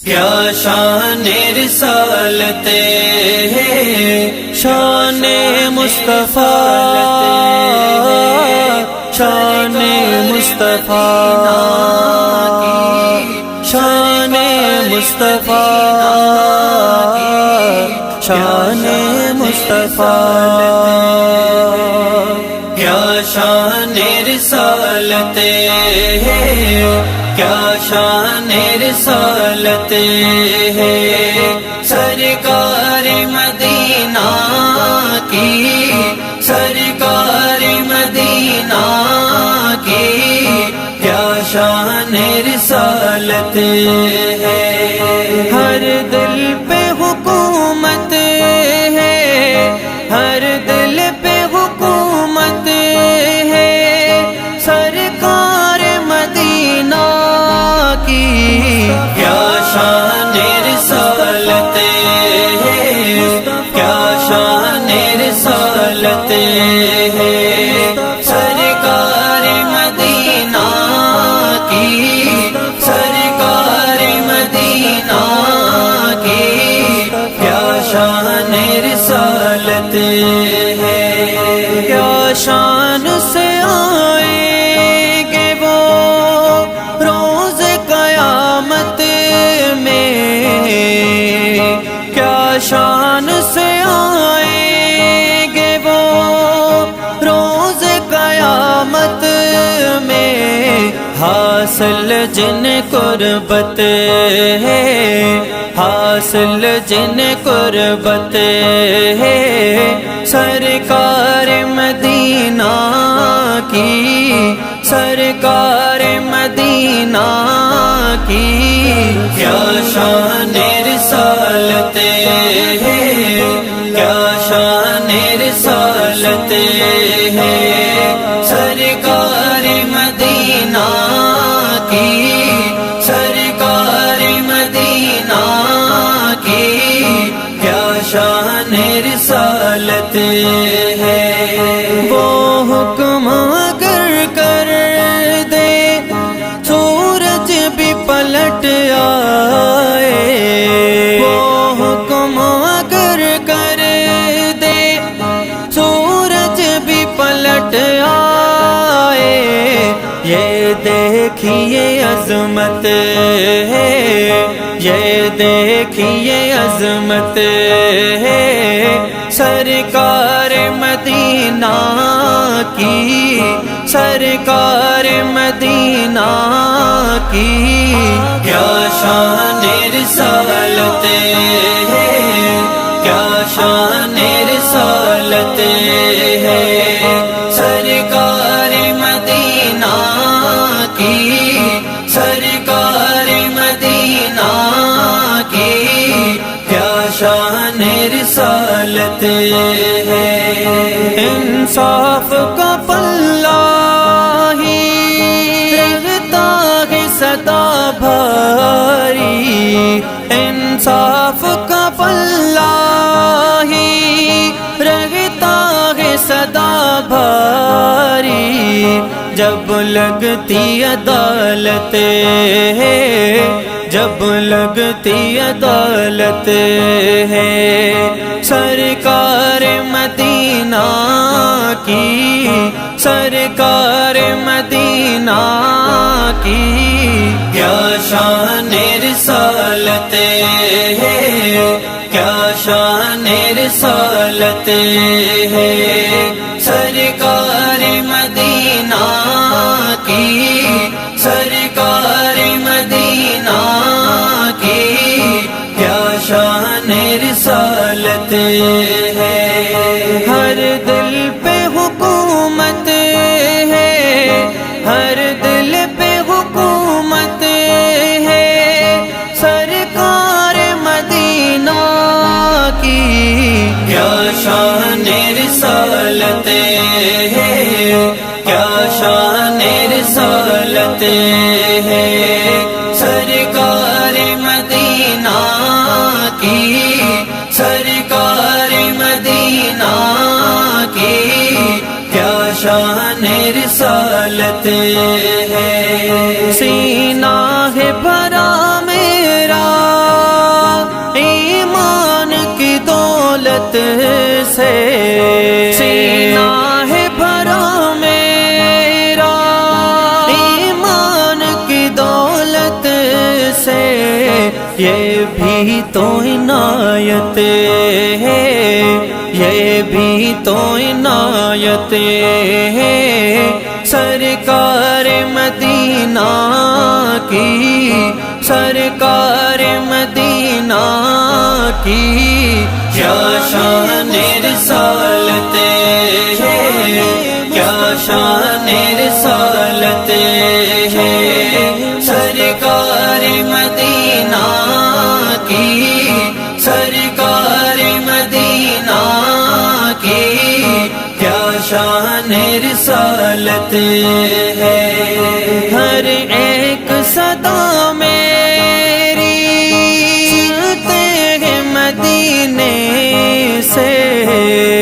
کیا شان رسالت ہے، شان مصطفیٰ، شان مصطفیٰ، شان مصطفیٰ، شان مصطفیٰ، کیا شان رسالت ہے، کیا شان رسالت ہے، سرکار مدینہ کی، سرکار مدینہ کی، کیا شان رسالت ہے، ہر دل پہ حکومت ہے، ہر دل پہ حکومت ہے، سرکار مدینہ کی، کیا شان رسالت ہے، کیا شان رسالت ہے، سرکار مدینہ کی، سرکار مدینہ کی، کیا شان رسالت ہے، کیا شان سے آئیں گے وہ روز قیامت میں، کیا شان سے آئیں گے وہ روز قیامت میں، حاصل جن قربت ہے، حاصل جن قربت ہے، سرکار مدینہ کی، سرکار مدینہ کی، کیا شان رسالت ہے، کیا شان رسالت ہے، سرکار مدینہ کی، سرکار مدینہ کی، کیا شان رسالت ہے، وہ حکم اگر کر دے سورج بھی پلٹ آئے، وہ حکم اگر کر دے سورج بھی پلٹ آئے، یہ دیکھیے عظمت ہے، یہ دیکھیے عظمت ہے، سرکار مدینہ کی، سرکار مدینہ کی، کیا شان رسالت ہے، کیا شان رسالت ہے، سرکار مدینہ کی، سرکار مدینہ کی، کیا شان رسالت ہے، انصاف کا پلہ ہی رہتا ہے سدا بھاری، انصاف کا پلہ ہی رہتا ہے سدا بھاری، جب لگتی عدالت ہے، جب لگتی عدالت ہے، سرکار مدینہ کی، سرکار مدینہ کی، کیا شان رسالت ہے، کیا شان رسالت ہے، سرکار مدینہ کی، سرکار مدینہ کی، کیا شان رسالت ہے، ہر دل پہ حکومت ہے، ہر دل پہ حکومت ہے، سرکار مدینہ کی، کیا شان رسالت ہے، کیا شان رسالت ہے، سرکار مدینہ کی، سرکار مدینہ کی، کیا شان رسالت ہے، سینہ ہے بھرا میرا سے یہ بھی تو عنایت ہے، یہ بھی تو عنایت ہے، سرکار مدینہ کی، سرکار مدینہ کی کیا شان رسالت ہے، کیا شان رسالت ہے، سرکار مدینہ کی، سرکار مدینہ کی کیا شان رسالت ہے، ہر ایک صدا میری سنتے ہیں مدینے سے،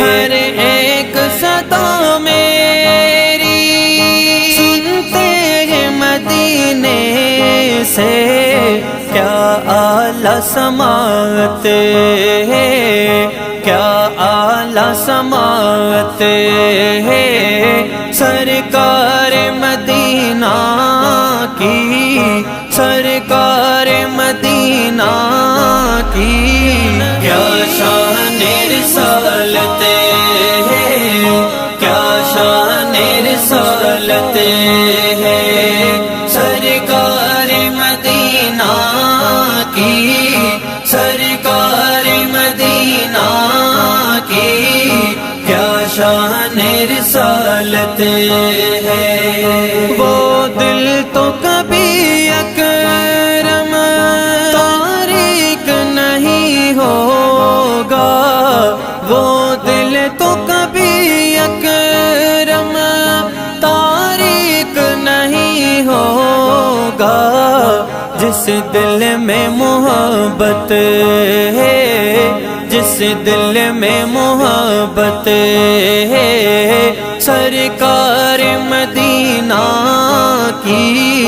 ہر ایک صدا میری سنتے ہیں مدینے سے، کیا اعلیٰ سماعت ہے، کیا اعلیٰ سماعت ہے، سرکار مدینہ کی، سرکار مدینہ کی کیا شان رسالت ہے، کیا شان رسالت ہے، سرکار مدینہ کی، سرکار مدینہ کی کیا شان رسالت ہے، وہ دل تو کبھی اکرم تاریک نہیں ہوگا، وہ دل تو کبھی اکرم تاریک نہیں ہوگا، جس دل میں محبت ہے، جس دل میں محبت ہے، سرکار مدینہ کی،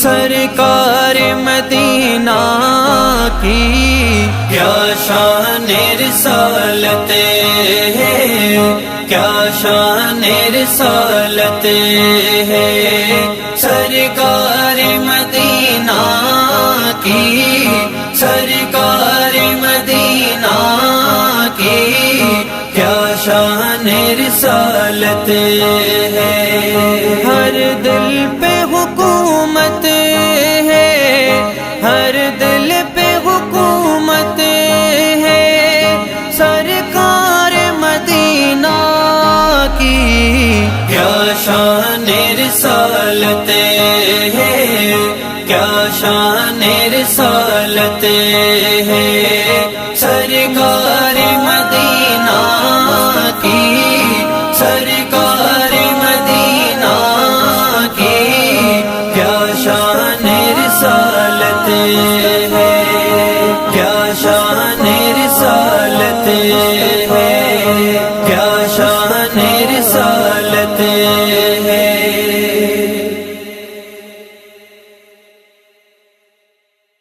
سرکار مدینہ کی کیا شان رسالت ہے، کیا شان رسالت ہے، سرکار مدینہ کی، سرکار مدینہ کی کیا شان رسالت ہے، ہر دل پہ حکومت ہے، ہر دل پہ حکومت ہے، سرکار مدینہ کی کیا شان رسالت ہے، کیا شان رسالت ہے، سرکار مدینہ کی، سرکار مدینہ کی کیا شان رسالت ہے، کیا شان رسالت ہے۔